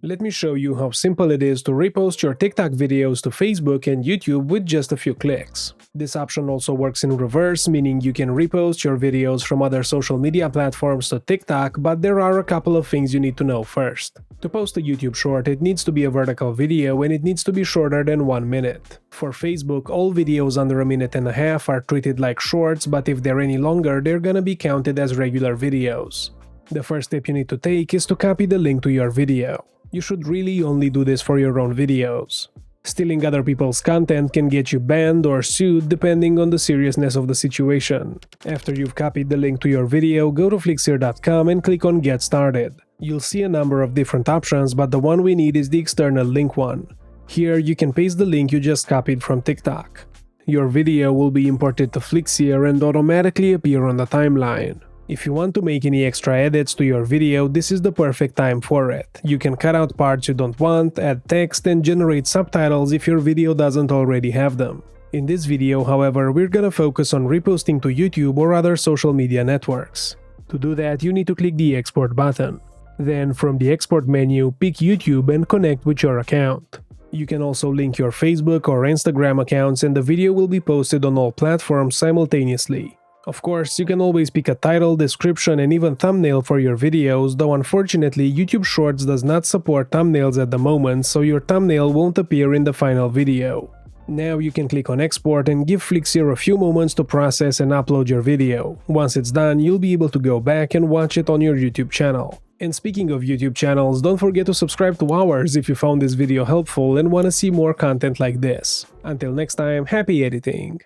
Let me show you how simple it is to repost your TikTok videos to Facebook and YouTube with just a few clicks. This option also works in reverse, meaning you can repost your videos from other social media platforms to TikTok, but there are a couple of things you need to know first. To post a YouTube short, it needs to be a vertical video and it needs to be shorter than 1 minute. For Facebook, all videos under a minute and a half are treated like shorts, but if they're any longer, they're gonna be counted as regular videos. The first step you need to take is to copy the link to your video. You should really only do this for your own videos. Stealing other people's content can get you banned or sued depending on the seriousness of the situation. After you've copied the link to your video, go to flixer.com and click on Get Started. You'll see a number of different options, but the one we need is the external link one. Here you can paste the link you just copied from TikTok. Your video will be imported to Flixer and automatically appear on the timeline. If you want to make any extra edits to your video, this is the perfect time for it. You can cut out parts you don't want, add text, and generate subtitles if your video doesn't already have them. In this video, however, we're gonna focus on reposting to YouTube or other social media networks. To do that, you need to click the Export button. Then, from the Export menu, pick YouTube and connect with your account. You can also link your Facebook or Instagram accounts and the video will be posted on all platforms simultaneously. Of course, you can always pick a title, description, and even thumbnail for your videos, though unfortunately YouTube Shorts does not support thumbnails at the moment, so your thumbnail won't appear in the final video. Now you can click on Export and give Flixer a few moments to process and upload your video. Once it's done, you'll be able to go back and watch it on your YouTube channel. And speaking of YouTube channels, don't forget to subscribe to ours if you found this video helpful and want to see more content like this. Until next time, happy editing!